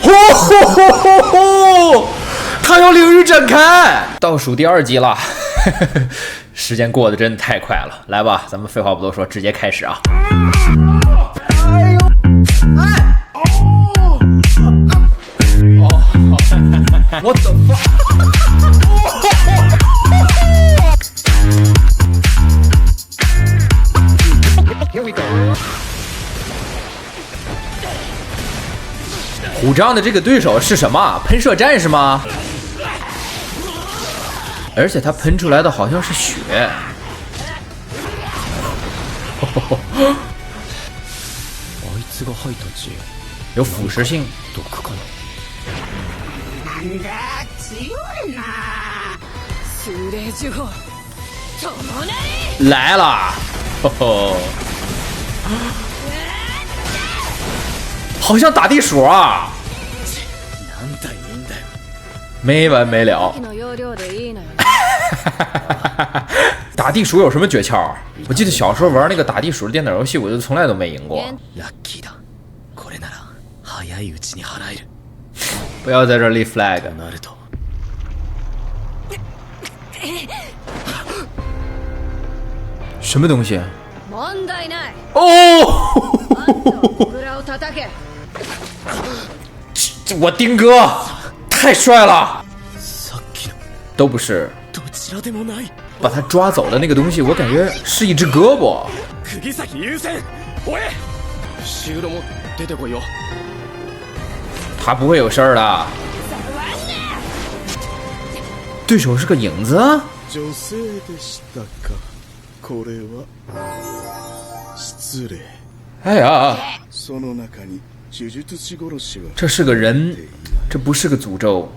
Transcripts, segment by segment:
吼吼吼吼吼！他要领域展开，倒数第2集了，时间过得真的太快了。来吧，咱们废话不多说，直接开始啊！我的妈！虎杖的这个对手是什么？喷射战士吗？而且他喷出来的好像是血。有腐蚀性。来了，好像打地鼠啊，没完没了。打地鼠有什么诀窍？我记得小时候玩那个打地鼠的电脑游戏，我就从来都没赢过。不要在这立 flag。什么东西？哦！我丁哥太帅了。都不是。把他抓走的那个东西，我感觉是一只胳膊。他不会有事儿的。对手是个影子。哎呀，这是个人，这不是个诅咒。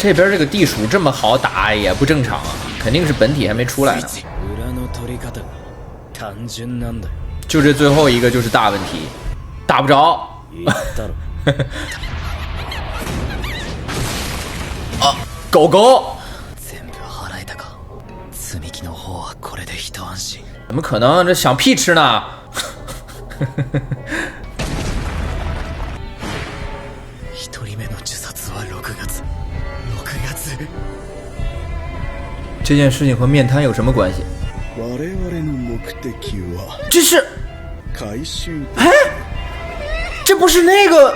这边这个地鼠这么好打也不正常啊，肯定是本体还没出来呢。就这最后一个就是大问题，打不着。啊，狗狗！怎么可能？这想屁吃呢？这件事情和面瘫有什么关系？这是，哎，这不是那个，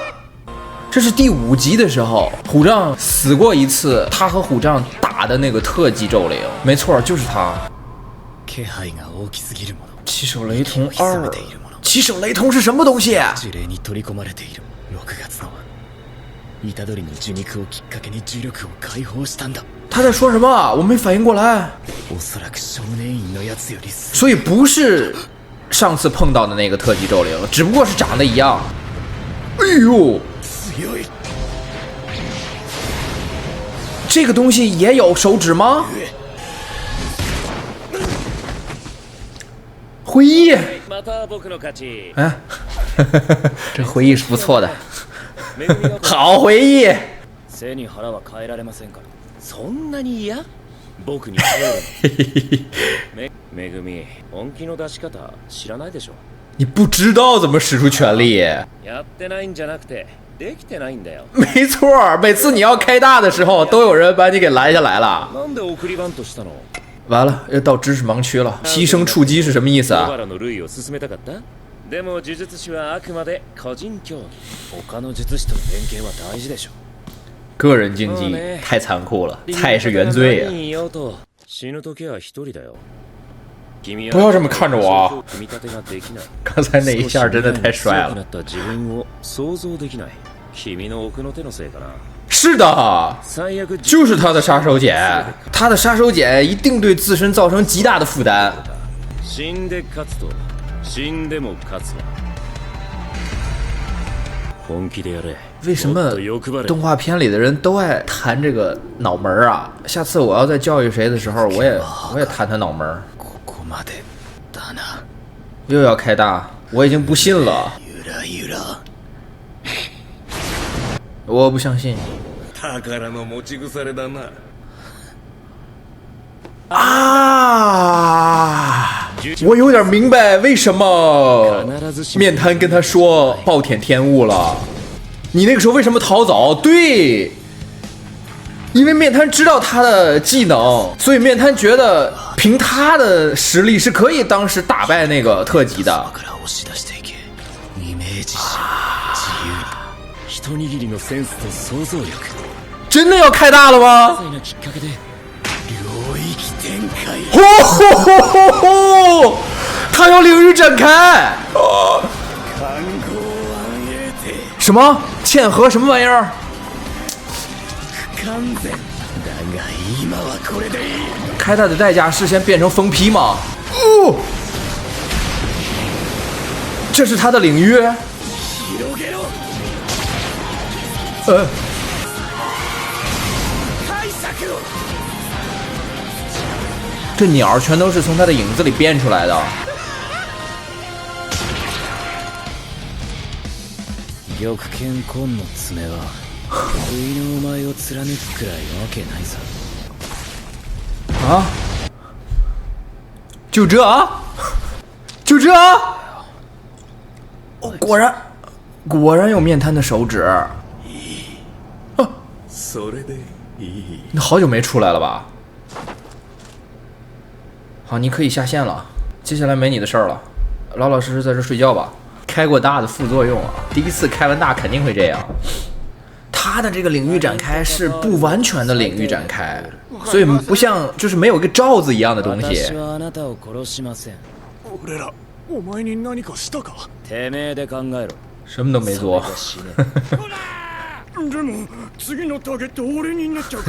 这是第5集的时候，虎杖死过一次，他和虎杖打的那个特级咒灵，没错，就是他。七手雷同2，七手雷同是什么东西？他在说什么？我没反应过来。所以不是上次碰到的那个特级咒灵，只不过是长得一样。哎呦，这个东西也有手指吗？回忆，哎，这回忆是不错的。好回忆。你不知道怎么使出全力。没错，每次你要开大的时候，都有人把你给拦下来了。完了，要到知识盲区了。牺牲触击是什么意思啊？个人竞技太残酷了，菜是原罪呀！不要这么看着我啊！刚才那一下真的太帅了。是的，就是他的杀手锏，他的杀手锏一定对自身造成极大的负担。为什么动画片里的人都爱弹这个脑门啊？下次我要在教育谁的时候，我也弹他脑门。又要开大，我已经不信了。我不相信。啊！我有点明白为什么面瘫跟他说暴殄天物了。你那个时候为什么逃走？对，因为面瘫知道他的技能，所以面瘫觉得凭他的实力是可以当时打败那个特级的。真的要开大了吗？他要领域展开！什么嵌合什么玩意儿？开大的代价是先变成疯批吗？这是他的领域？这鸟全都是从他的影子里变出来的。啊？就这？就这？哦，果然有面瘫的手指。那好久没出来了吧？好，你可以下线了，接下来没你的事儿了，老老实实在这睡觉吧。开过大的副作用啊，第一次开完大肯定会这样。他的这个领域展开是不完全的领域展开，所以不像就是没有一个罩子一样的东西。什么都没做。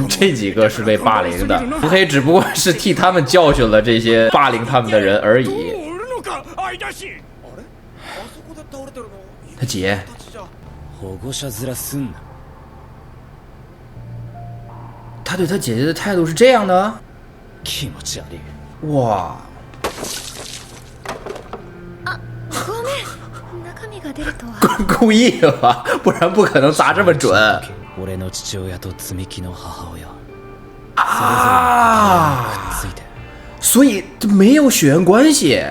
这几个是被霸凌的，腹黑只不过是替他们教训了这些霸凌他们的人而已。他姐，他对他姐姐的态度是这样的？哇！故意的吧，不然不可能砸这么准。啊！所以没有血缘关系。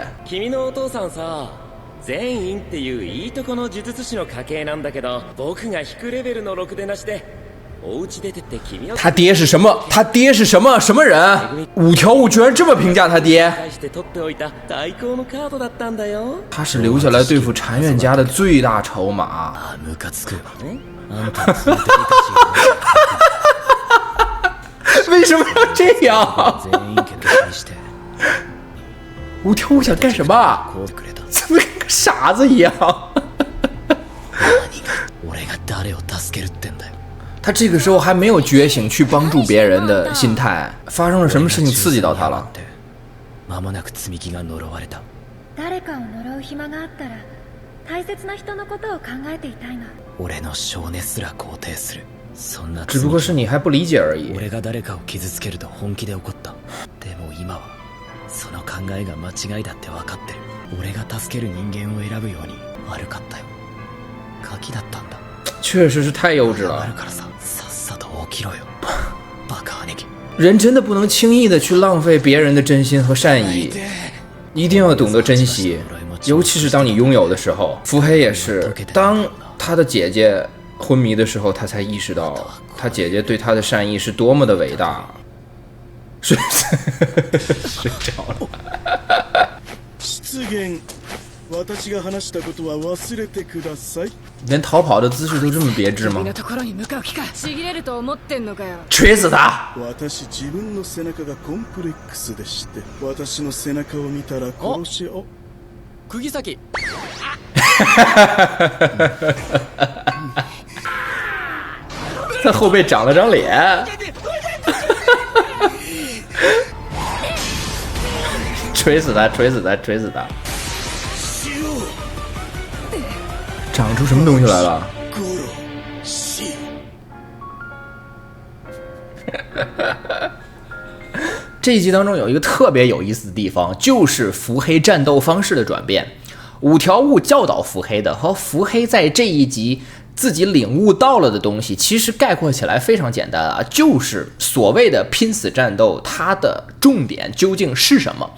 全員っていういいとこの呪術師の家系なんだけど、僕が低レベルのろくでなしで、お家出てって君を。他爹是什么？他爹是什么？什么人？五条悟居然这么评价他爹。他是留下来对付禅院家的最大筹码。为什么要这样？五条悟想干什么？怎么跟个傻子一样？他这个时候还没有觉醒去帮助別人的心態，发生了什么事情刺激到他了？誰かを呪う暇があったら大切な人のことを考えていたいの。俺の性根すら肯定する。そんな只不过是你还不理解而已。俺が誰かを傷つけると本気で怒った。でも今はその考えが間違いだって分かってる。俺が助ける人間を選ぶように悪かったよ。ガキだったんだ。确实是太幼稚了。あるからさ、さっさと起きろよ。バカ兄貴。人真的不能轻易的去浪费别人的真心和善意，一定要懂得珍惜，尤其是当你拥有的时候。腹黑也是，当他的姐姐昏迷的时候，他才意识到他姐姐对他的善意是多么的伟大。睡着了。连逃跑的姿势都这么别致吗？锤死他！他后背长了张脸。锤死他！锤死他！锤死他！长出什么东西来了？这一集当中有一个特别有意思的地方，就是腹黑战斗方式的转变。五条悟教导腹黑的和腹黑在这一集自己领悟到了的东西，其实概括起来非常简单啊，就是所谓的拼死战斗，它的重点究竟是什么？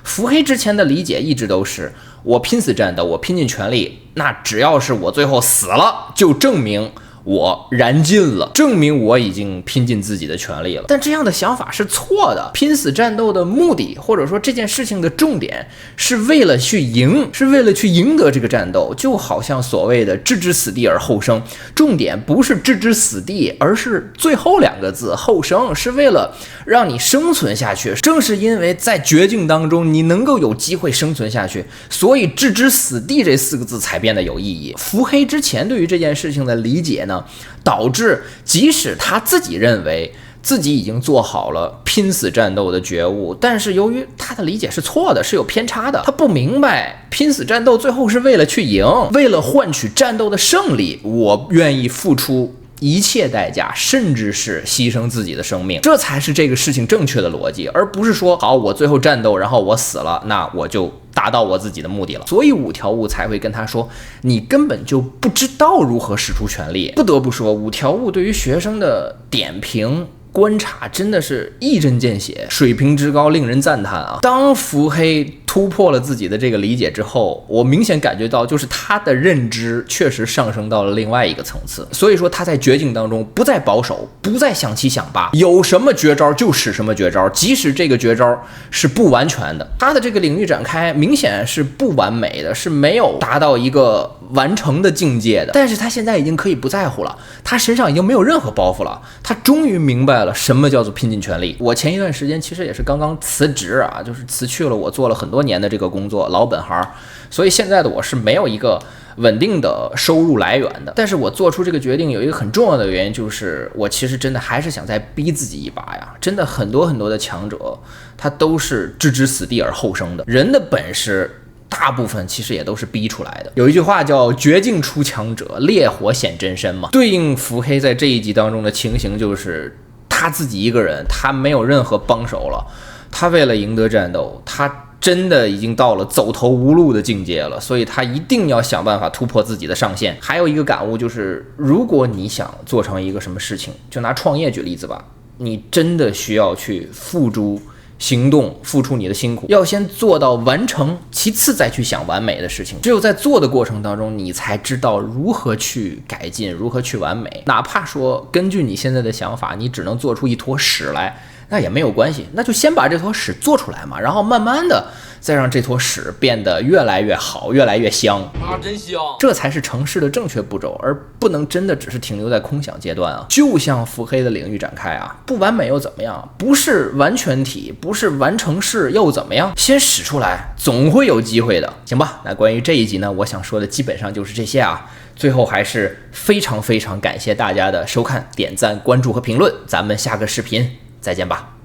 伏黑之前的理解一直都是我拼死战斗，我拼尽全力，那只要是我最后死了，就证明我燃尽了，证明我已经拼尽自己的全力了。但这样的想法是错的。拼死战斗的目的，或者说这件事情的重点，是为了去赢，是为了去赢得这个战斗。就好像所谓的置之死地而后生，重点不是置之死地，而是最后2个字后生，是为了让你生存下去。正是因为在绝境当中你能够有机会生存下去，所以置之死地这4个字才变得有意义。伏黑之前对于这件事情的理解呢，导致即使他自己认为自己已经做好了拼死战斗的觉悟，但是由于他的理解是错的，是有偏差的，他不明白拼死战斗最后是为了去赢，为了换取战斗的胜利，我愿意付出一切代价，甚至是牺牲自己的生命，这才是这个事情正确的逻辑，而不是说好我最后战斗然后我死了，那我就达到我自己的目的了。所以5条悟才会跟他说，你根本就不知道如何使出全力。不得不说5条悟对于学生的点评观察真的是一针见血，水平之高令人赞叹啊！当伏黑突破了自己的这个理解之后，我明显感觉到就是他的认知确实上升到了另外一个层次。所以说他在绝境当中不再保守，不再想七想八，有什么绝招就使什么绝招，即使这个绝招是不完全的。他的这个领域展开明显是不完美的，是没有达到一个完成的境界的，但是他现在已经可以不在乎了，他身上已经没有任何包袱了，他终于明白了什么叫做拼尽全力。我前一段时间其实也是刚刚辞职啊，就是辞去了我做了很多年的这个工作，老本行，所以现在的我是没有一个稳定的收入来源的。但是我做出这个决定有一个很重要的原因，就是我其实真的还是想再逼自己一把呀。真的很多的强者他都是置之死地而后生的，人的本事大部分其实也都是逼出来的。有一句话叫绝境出强者，烈火显真身嘛。对应伏黑在这一集当中的情形就是他自己一个人，他没有任何帮手了，他为了赢得战斗，他真的已经到了走投无路的境界了，所以他一定要想办法突破自己的上限。还有一个感悟就是，如果你想做成一个什么事情，就拿创业举例子吧，你真的需要去付诸行动，付出你的辛苦，要先做到完成，其次再去想完美的事情。只有在做的过程当中，你才知道如何去改进，如何去完美。哪怕说根据你现在的想法，你只能做出一坨屎来，那也没有关系，那就先把这坨屎做出来嘛，然后慢慢的再让这坨屎变得越来越好，越来越香啊，真香！这才是成事的正确步骤，而不能真的只是停留在空想阶段啊。就像伏黑的领域展开啊，不完美又怎么样？不是完全体，不是完成式又怎么样？先使出来，总会有机会的，行吧？那关于这一集呢，我想说的基本上就是这些啊。最后还是非常感谢大家的收看、点赞、关注和评论，咱们下个视频再见吧。